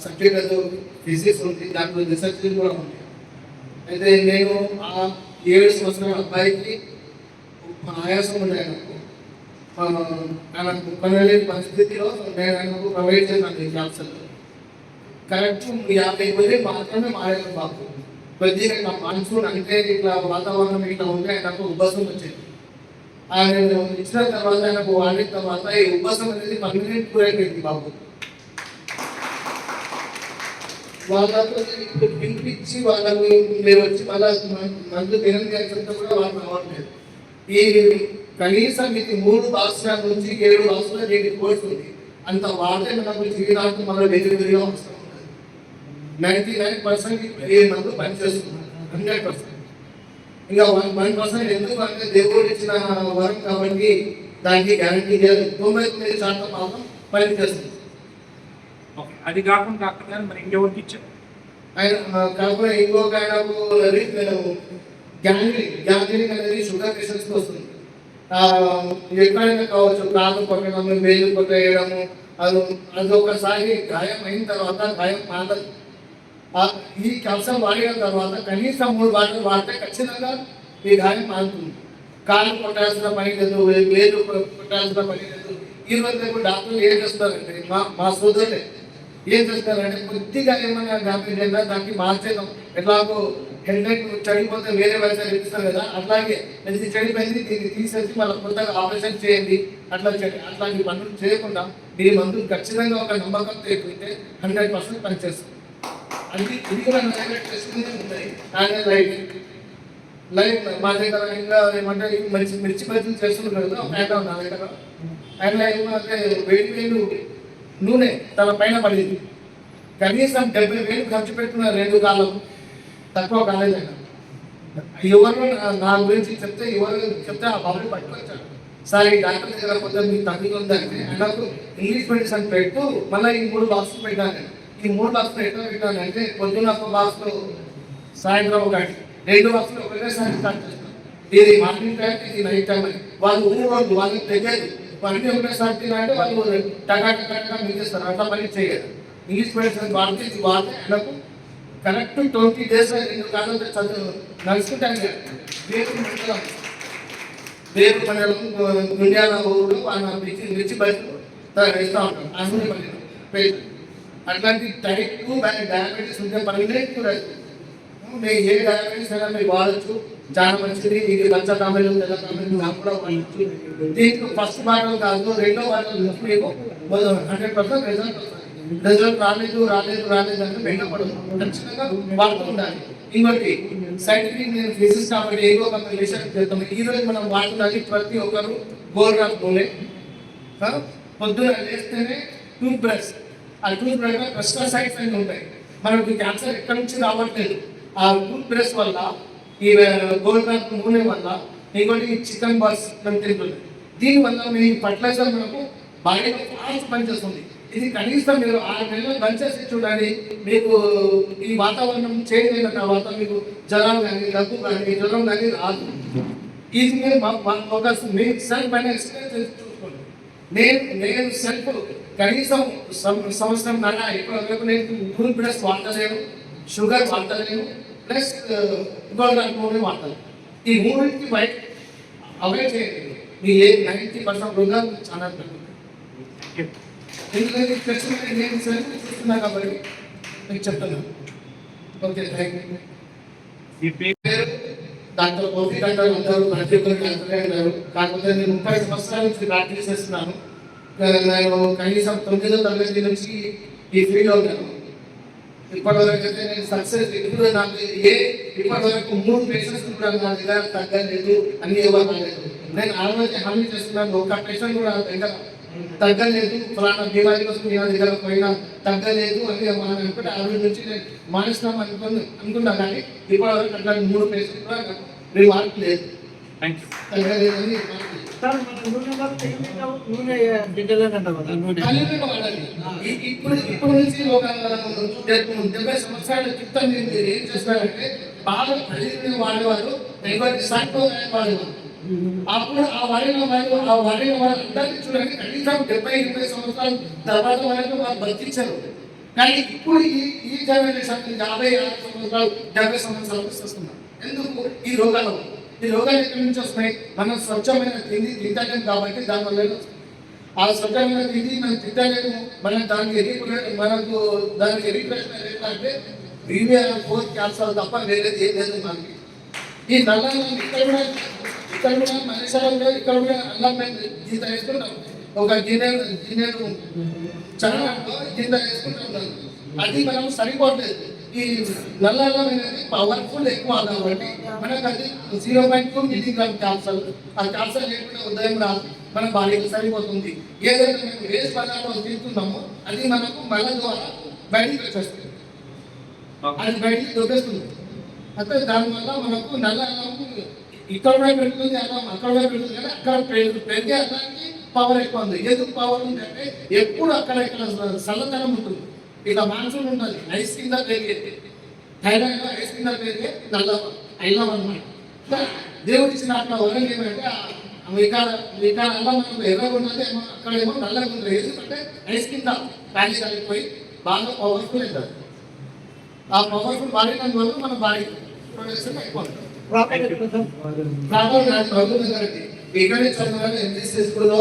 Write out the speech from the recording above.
Subject ఏదో physics ఉంది, దాంట్లో రీసెర్చ్ కూడా ఉంది. అయితే నేను ఆ 7 సంవత్సరాల అబ్బాయికి ఆయాసం ఉండే ఆయనకు కొనలేని పరిస్థితిలో నేను ఆయనకు ప్రొవైడ్ చేశాను ఈ క్యాన్సర్. కరెక్ట్ 50 మంది మాత్రమే మారాను బాబు. కొద్దిగా మాన్సూన్ అంటే ఇట్లా వాతావరణం ఇట్లా ఉంటే నాకు ఉబ్బసం వచ్చేది. ఆయన ఇచ్చిన తర్వాత ఆయనకు వాడిన తర్వాత ఈ ఉబ్బసం అనేది పర్మనెంట్ గురైపోయింది బాబు. వాళ్ళతో పిలిపించి వాళ్ళకు మీరు వచ్చి మళ్ళీ మందు తినని చెప్తే కూడా వాళ్ళు రావట్లేదు. ఈ కనీసం మీకు 3 బాక్సుల నుంచి 7 బాక్సుల దీనికి కోర్స్ ఉంది. అంత వాడితే మనకు జీవితానికి మళ్ళీ వెలుగుగా అవసరం ఉంటుంది. 99% ఏ మందు పనిచేస్తుంది, 100%. ఇంకా 1% ఎందుకు అంటే దేవుడు ఇచ్చిన వరం కాబట్టి దానికి గ్యారంటీ లేదు. 99% మాత్రం పనిచేస్తుంది. అది కాకుండా డాక్టర్ గారు మరి ఇంకెవరికి ఇచ్చారు? ఆయన కాకుండా ఇంకొక ఆయనకు గ్యాంగ్రీన్ అనేది షుగర్ పేషెంట్స్కి వస్తుంది. ఎక్కడైనా కావచ్చు, కాళ్ళు కొట్టడము, వేలు కొట్టేయడము, అది ఒకసారి గాయం అయిన తర్వాత గాయం మారదు. ఈ కవసం వాడిన తర్వాత కనీసం 3 బాటలు వాడితే ఖచ్చితంగా ఈ గాయం మారుతుంది. కాళ్ళు కొట్టాల్సిన పని లేదు, వేలు కొట్టాల్సిన పని లేదు. ఈ రోజు డాక్టర్లు ఏం చేస్తారంటే మా సోదరులే ఏం చేస్తారంటే కొద్దిగా ఏమైనా డ్యామేజ్ అయినా దానికి మార్చేద్దాం, ఎట్లాగో హెల్మెట్ చనిపోతే వేరే వైద్యం ఇస్తారు కదా, అట్లాగే ఇది చెడిపోయింది దీన్ని తీసేసి మళ్ళీ కొత్తగా ఆపరేషన్ చేయండి అట్లాంటి పనులు చేయకుండా దీని మందులు ఖచ్చితంగా ఒక నమ్మకం అయిపోతే 100% పనిచేస్తుంది. అది ఇది కూడా చేసుకునే ఉంటాయి. లైఫ్ మా దగ్గర ఇంకా ఏమంటే మిర్చి బజ్జీలు చేస్తున్నారు కదా, ఆయన నా దగ్గర ఆయన ఏమంటే వేలు నూనె తన పైన పడింది. కనీసం 70,000 ఖర్చు పెట్టుకున్న 2 కాలం తక్కువ కాలేదైనా. ఎవరు నా గురించి చెప్తే ఆ బాబు పట్టుకొచ్చాడు. సార్ ఈ డాక్టర్ దగ్గర కొంచెం మీకు తగ్గుతుందంటే ఆయనకు ఇంగ్లీష్ మెడిసిన్ పెట్టు, మళ్ళీ ఈ 3 బాక్సులు పెట్టాను. ఈ 3 బాక్సులు ఎట్లా పెట్టానంటే పొద్దున్న ఒక బాక్స్లో, సాయంత్రం ఒకటి, 2 బాక్సులు ఒకటేసారి స్టార్ట్ చేస్తాను. ఇది మార్నింగ్ టైం, ఇది నైట్ టైం అని వాళ్ళు ఊరు వాళ్ళకి తెలియదు. అన్నీ ఒకటేసారి తినంటే వాళ్ళు టకా మిగిలిస్తారు. అట్లా పని చేయదు. ఇంగ్లీష్ మెడిసిన్ వాడితే ఆయనకు కరెక్ట్ 20 days 2 కాలంలో చదువు నడుచుకుంటాను. వేరు పనులు ఇండియాలో ఊళ్ళు వాళ్ళ మిర్చి బయటకు వేస్తూ ఉంటాం. అసలు పని అట్లాంటి టైప్ 2 డయాబెటీస్ ఉంటే పర్మనెంట్ మీరు ఏ డయాబెటీస్ అయినా మీరు వాడచ్చు, చాలా మంచిది. ఇది పంచతామిలు తెల్లతామిలు నాకు కూడా వాడచ్చు. దీంట్లో ఫస్ట్ బాటలు కాదు, 2వ బాటలు మీకు 100% రిజల్ట్ వస్తుంది. రిజల్ట్ రాలేదు అంటే వెంటపడదు, ఖచ్చితంగా వాడుతూ ఉండాలి. ఇంకోటి సైంటిఫిక్ నేను ఫిజిక్స్ కాబట్టి ఏదో ఒక రిసెర్చ్ చేస్తాం. ఈ రోజు మనం వాడుతున్నది ప్రతి ఒక్కరు గోల్డ్ నూనె. పొద్దున లేస్తేనే టూత్ బ్రష్, ఆ టూత్ బ్రష్ పెస్టిసైడ్స్ అన్నీ ఉంటాయి. మనకి క్యాన్సర్ ఎక్కడి నుంచి రావట్లేదు. ఆ టూత్ బ్రష్ వల్ల, ఈ గోల్డ్ నూనె వల్ల, ఇంకోటి చికెన్ బాల్స్ మనం తింటుంది. దీనివల్ల మీ ఫర్టిలైజర్ మనకు బాడీలో ఫాస్ట్ పనిచేస్తుంది. ఇది కనీసం మీరు 6 నెలలు పనిచేసి చూడండి. మీకు ఈ వాతావరణం చేంజ్ అయిన తర్వాత మీకు జ్వరం కానీ, దగ్గు కానీ, జ్వరం కానీ రాదు. ఇది మీరు ఒక మీ సెల్ఫ్ అయినా ఎక్స్పీరియన్స్ చూసుకోండి. నేను సెల్ఫ్ కనీసం సంవత్సరం ఇప్పటివరకు నేను టూత్ బ్రష్ వాడలేను, షుగర్ వాడలేను, ప్లస్ గోల్డ్ నూనె వాడతాను. ఈ 3కి బయట అవే చేయండి. మీ 90% రోగాలు చాలా తగ్గుతాయి. ఎందుకంటే ఖచ్చితంగా నేను సరిగ్గా చూస్తున్నా కాబట్టి మీకు చెప్తాను. Okay, thank you. Doctor Gopi doctor అందరూ ప్రతి ఒక్కరు డాక్టరే అన్నారు. కాకపోతే నేను 30 సంవత్సరాల నుంచి ప్రాక్టీస్ చేస్తున్నాను. నేను కనీసం 9వ తరగతి నుంచి ఈ ఫీల్డ్లో ఉన్నాను. ఇప్పటివరకు అయితే నేను సక్సెస్ ఇప్పుడు నాకు ఇప్పటివరకు 3 పేషెంట్స్ కూడా నా దగ్గర తగ్గలేదు, అన్ని ఎవరు రాలేదు. నేను ఆల్రెడీ హామీ చేస్తున్నాను, ఒక పేషెంట్ కూడా దగ్గర తగ్గలేదు, ఫలానా బీమారీ కోసం నా దగ్గర పోయినా తగ్గలేదు అని అనుకుంటే ఆ రోజు నుంచి నేను మానేస్తాం అనుకున్నా. కానీ ఇప్పటివరకు అట్లా 3 పేషెంట్ కూడా నేను మార్పులేదు, తగ్గలేదని. ఇప్పుడు నుంచి ఒక 70 సంవత్సరాల క్రితం మీరు ఏం చేస్తారంటే బాగా ఖరీదు వాడేవారు, వాడేవారు. అప్పుడు ఆ వాడిన వాళ్ళు అందరికీ చూడండి కనీసం 70-80 సంవత్సరాల తర్వాత వాళ్ళకి వాళ్ళు బతికించారు. కానీ ఇప్పుడు ఈ జనరేషన్ 50 సంవత్సరాలు 70 సంవత్సరాలు వస్తున్నాం. ఎందుకు ఈ రోగాలు ఎక్కడి నుంచి వస్తున్నాయి? మనం స్వచ్ఛమైన తిండి తింటలేము కాబట్టి దానివల్ల వస్తున్నాయి. ఆ స్వచ్ఛమైన తిండి మనం తింటలేము, మనం మనకు దానికి రిప్రెషన్ ఏంటంటే BBR4 క్యాన్సర్ తప్ప వేరేది ఏం లేదు మనకి. ఈ నల్లని ఇక్కడ కూడా మనుషులలో ఇక్కడ కూడా అల్లం గీత వేసుకుంటాం. ఒక గిన్నెను చాలా గింత వేసుకుంటాం. అది మనం సరిపోలేదు. ఈ నల్ల అల్లం అనేది పవర్ఫుల్ ఎక్కువ కాబట్టి మనకు అది 0.2 మిల్లీగ్రామ్ క్యాన్సర్. ఆ క్యాన్సర్ లేకుండా ఉదయం రాదు మన బాడీకి సరిపోతుంది. ఏదైతే మేము వేస్ట్ పదార్థాలు తింటున్నామో అది మనకు మల ద్వారా బయటికి వచ్చేస్తుంది, అది బయటికి దొరికేస్తుంది. అంటే దానివల్ల మనకు నల్ల అల్లంకు ఇక్కడ కూడా పెరుగుతుంది, అల్లం అక్కడ కూడా పెరుగుతుంది. కానీ అక్కడ పెరిగే అల్లానికి పవర్ ఎక్కువ ఉంది. ఎందుకు పవర్ ఉంది అంటే ఎప్పుడు అక్కడ ఇక్కడ చల్లదనం ఉంటుంది. ఇట్లా మాన్సూన్ ఉంటుంది, ఐస్ కింద పెరిగేది. థైలాండ్లో ఐస్ కింద పెరిగే నల్ల అల్లం అన్నమాట. దేవుడు ఇచ్చిన అట్లా వరం ఏమంటే ఇక్కడ అల్లం మనకు ఎర్రగా ఉన్నది, అక్కడేమో నల్లగా ఉంటుంది. ఎందుకంటే ఐస్ కింద ప్యాలీ కలిగిపోయి బాగా పవర్ఫుల్ అవుతుంది. ఆ పవర్ఫుల్ వాడినందువల్ల మన బాడీ ప్రొడక్షన్ ఎక్కువ ఉంటుంది. ప్రాబ్లం ప్రభుత్వం గారికి ఇక్కడ చదవాలి MBC స్కూల్లో